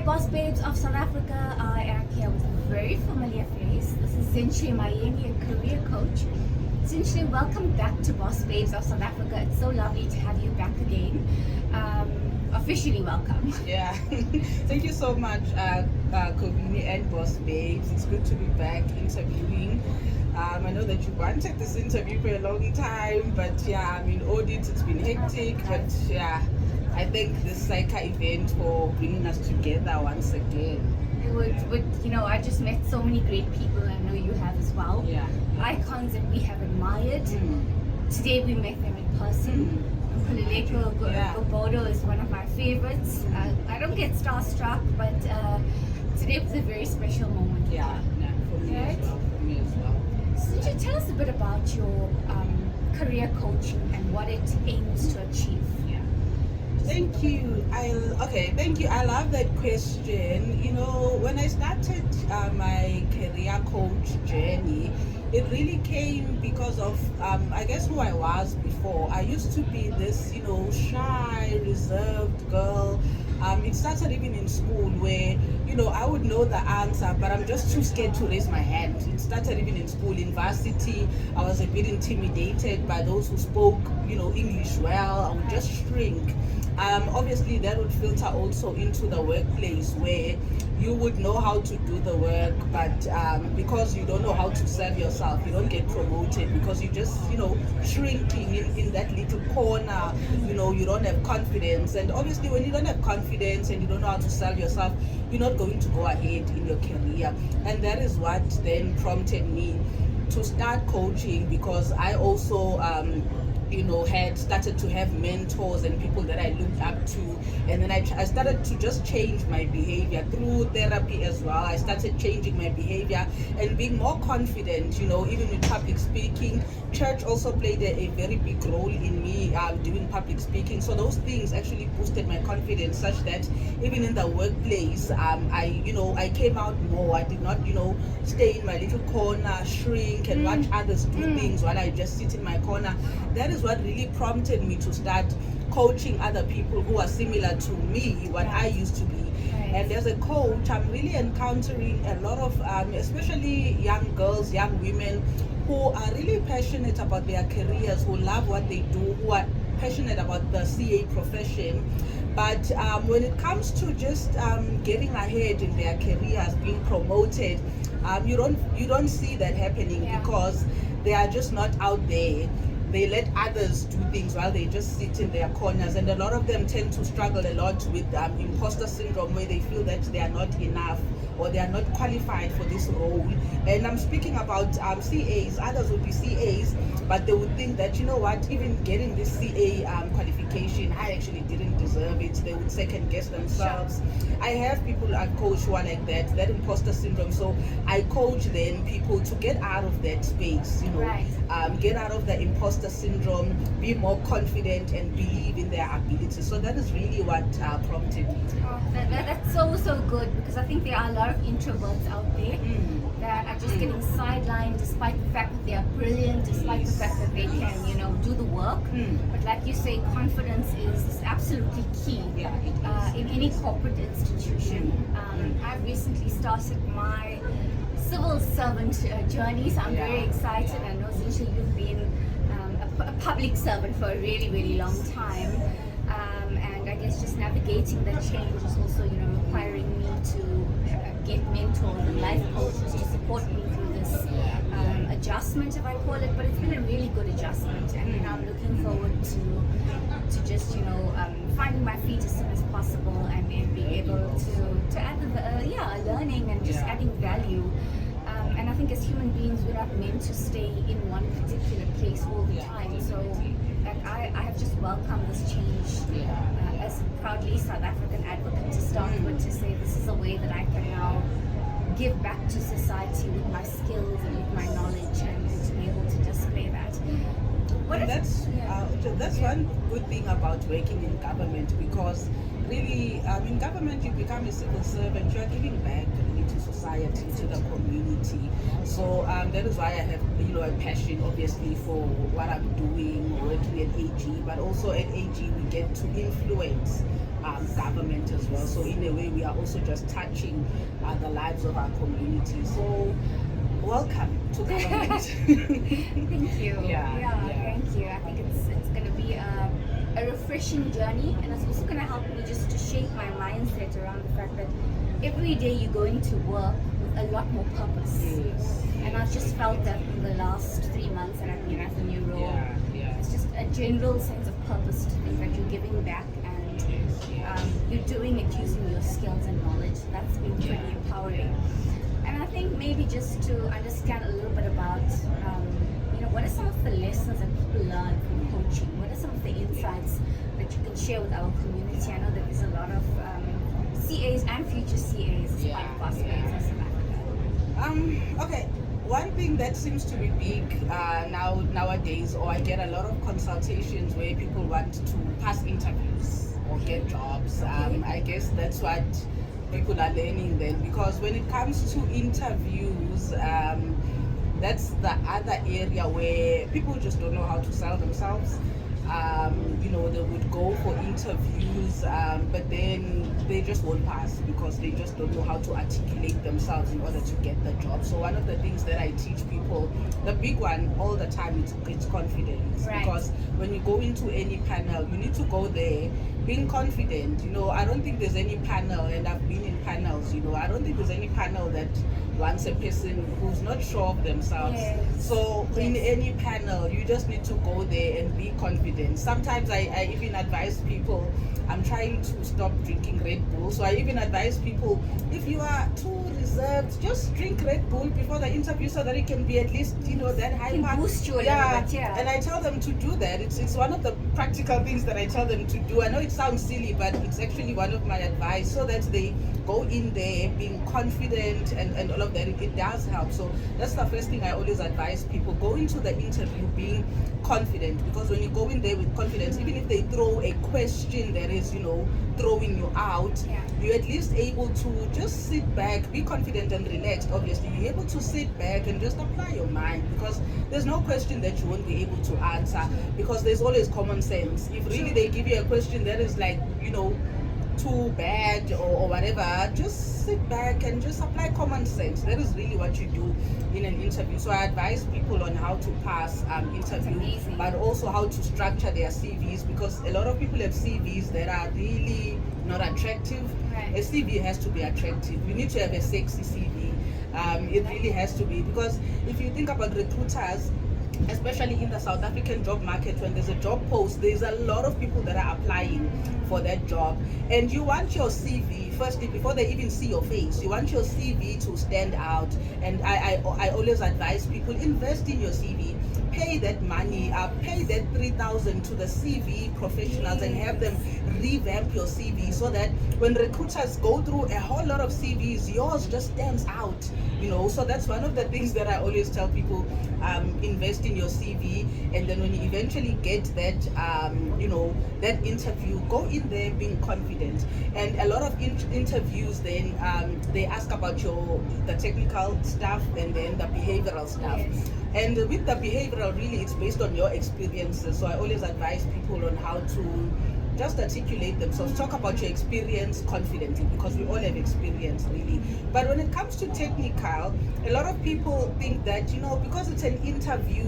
Boss Babes of South Africa. I am here with a very familiar face. This is Zinhle Mayeni, a career coach. Zinhle, welcome back to Boss Babes of South Africa. It's so lovely to have you back again. Officially welcome. Yeah, thank you so much, Kobini and Boss Babes. It's good to be back interviewing. I know that you wanted this interview for a long time, but yeah, I mean, audit, it's been hectic, but yeah, I thank this Saika event for bringing us together once again. I just met so many great people. I know you have as well. Yeah. Icons that we have admired. Today we met them in person. Khululeko Gobodo is one of my favorites. I don't get starstruck, but today was a very special moment. Yeah, for me as well. For me as well. So could you tell us a bit about your career coaching and what it aims to achieve? Thank you. Thank you. I love that question. You know, when I started my career coach journey, it really came because of, I guess, who I was before. I used to be this, shy, reserved girl. It started even in school where, I would know the answer, but I'm just too scared to raise my hand. It started even in school. In varsity, I was a bit intimidated by those who spoke, English well. I would just shrink. Obviously, that would filter also into the workplace where you would know how to do the work, but because you don't know how to sell yourself, you don't get promoted because you just, shrinking in that little corner. You don't have confidence. And obviously, when you don't have confidence and you don't know how to sell yourself, you're not going to go ahead in your career. And that is what then prompted me to start coaching, because I also had started to have mentors and people that I looked up to, and then I started to just change my behavior through therapy as well. I started changing my behavior and being more confident, even with public speaking. Church also played a very big role in me doing public speaking. So those things actually boosted my confidence such that even in the workplace, I came out more. I did not, stay in my little corner, shrink and watch others do things while I just sit in my corner. That is what really prompted me to start coaching other people who are similar to me, what I used to be. And as a coach, I'm really encountering a lot of, especially young girls, young women who are really passionate about their careers, who love what they do, who are passionate about the CA profession. But when it comes to just getting ahead in their careers, being promoted, you don't see that happening because they are just not out there. They let others do things while they just sit in their corners, and a lot of them tend to struggle a lot with imposter syndrome, where they feel that they are not enough or they are not qualified for this role. And I'm speaking about CAs. Others would be CAs, but they would think that, even getting this CA qualification, I actually didn't deserve it. They would second guess themselves. I have people I coach who are like that imposter syndrome. So I coach then people to get out of that space, get out of the imposter syndrome, be more confident and believe in their abilities. So that is really what prompted me. That's so good, because I think there are a lot of introverts out there that are just getting sidelined despite the fact that they are brilliant, despite the fact that they can, do the work. But like you say, confidence is absolutely key in any corporate institution. I've recently started my civil servant journey, so I'm very excited. I know, Zinhle, you've been a public servant for a really, really long time. And I guess just navigating that change is also, requiring me to get mentors and life coaches to support me through this adjustment, if I call it. But it's been a really good adjustment, and I'm looking forward to just, finding my feet as soon as possible and being able to add learning and just adding value. And I think as human beings, we're not meant to stay in one particular place all the time. So I have just welcomed this change as proudly South African advocate to start with, to say this is a way that I can now give back to society with my skills and with my knowledge, and to be able to display that. That's one good thing about working in government, because really in government you become a civil servant, you are giving back to society, to the community. So that is why I have a passion obviously for what I'm doing, working at AG, but also at AG we get to influence government as well. So in a way, we are also just touching the lives of our community. So welcome to government. Thank you. Yeah. Thank you. I think it's going to be a refreshing journey, and it's also going to help me just to shape my mindset around the fact that every day you're going to work with a lot more purpose. Yes. And I've just felt that in the last 3 months that I've been at the new role. Yeah. It's just a general sense of purpose to think that you're giving back and you're doing it using your skills and knowledge. That's been pretty empowering. And I think maybe just to understand a little bit about, what are some of the lessons that people learn from coaching? What are some of the insights that you can share with our community? I know that there's a lot of CAs and future CAs as part of Bossbabes in South Africa. Okay. One thing that seems to be big nowadays, or I get a lot of consultations where people want to pass interviews or get jobs. I guess that's what people are learning then, because when it comes to interviews, that's the other area where people just don't know how to sell themselves. They would go for interviews, but then they just won't pass because they just don't know how to articulate themselves in order to get the job. So one of the things that I teach people, the big one all the time, it's confidence. Right. Because when you go into any panel, you need to go there being confident. I don't think there's any panel, and I've been in panels, I don't think there's any panel that wants a person who's not sure of themselves. Yes. So in any panel, you just need to go there and be confident. Sometimes I even advise people, I'm trying to stop drinking Red Bull. So I even advise people, if you are too reserved, just drink Red Bull before the interview so that it can be at least, that high Can mark. boost you a little bit, yeah. And I tell them to do that. It's one of the practical things that I tell them to do. I know it sounds silly, but it's actually one of my advice, so that they go in there being confident and all of that. It does help. So that's the first thing I always advise people. Go into the interview being confident, because when you go in there with confidence, even if they throw a question that is, throwing you out, you're at least able to just sit back, be confident and relaxed. Obviously, you're able to sit back and just apply your mind, because there's no question that you won't be able to answer, because there's always common sense. If really they give you a question that is like, too bad or whatever, just sit back and just apply common sense. That is really what you do in an interview. So I advise people on how to pass interview, but also how to structure their CVs, because a lot of people have CVs that are really not attractive. Right. A CV has to be attractive. You need to have a sexy CV. It really has to be, because if you think about recruiters, especially in the South African job market, when there's a job post, there's a lot of people that are applying for that job, and you want your CV, firstly, before they even see your face, you want your CV to stand out. And I always advise people, invest in your CV, pay that money, pay that 3,000 to the CV professionals, and have them revamp your CV, so that when recruiters go through a whole lot of CVs, yours just stands out. So that's one of the things that I always tell people, invest in your CV, and then when you eventually get that that interview, go in there being confident. And a lot of interviews then they ask about the technical stuff and then the behavioral stuff. Yes. And with the behavioral, really it's based on your experiences. So I always advise people on how to just articulate themselves, talk about your experience confidently, because we all have experience really. But when it comes to technical, a lot of people think that, because it's an interview,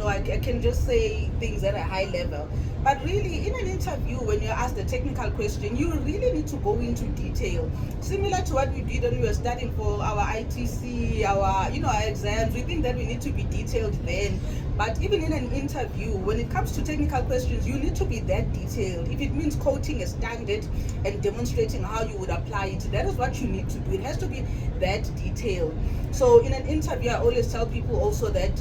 I can just say things at a high level. But really, in an interview, when you're asked a technical question, you really need to go into detail. Similar to what we did when we were studying for our ITC, our exams, we think that we need to be detailed then. But even in an interview, when it comes to technical questions, you need to be that detailed. If it means quoting a standard and demonstrating how you would apply it, that is what you need to do. It has to be that detailed. So in an interview, I always tell people also that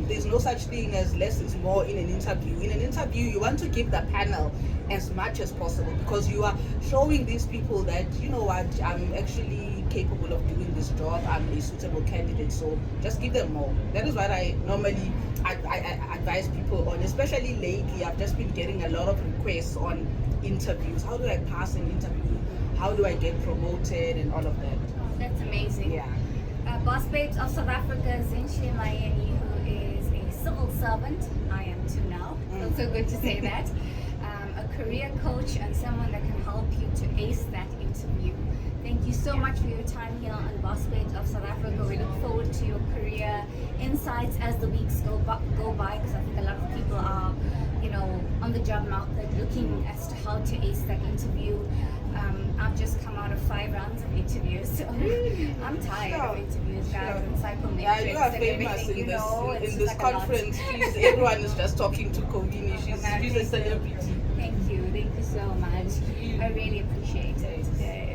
there's no such thing as less is more in an interview. In an interview, you want to give the panel as much as possible, because you are showing these people that, I'm actually capable of doing this job, I'm a suitable candidate, so just give them more. That is what I normally I advise people on, especially lately. I've just been getting a lot of requests on interviews. How do I pass an interview? How do I get promoted and all of that? That's amazing. Yeah. Bossbabes of South Africa, Zinhle Mayeni, who is a civil servant. I am too now. Feels so good to say that. A career coach and someone that can help you to ace that interview. Thank you so much for your time here on Boss Page of South Africa. We look forward to your career insights as the weeks go by, because I think a lot of people are, on the job market looking as to how to ace that interview. I've just come out of 5 rounds of interviews, so I'm tired of interviews, guys, and psychometrics. Yeah, you are and famous everything, in it's this just like a lot. conference. Everyone is just talking to Kovini. She's a celebrity. Thank you so much. I really appreciate it.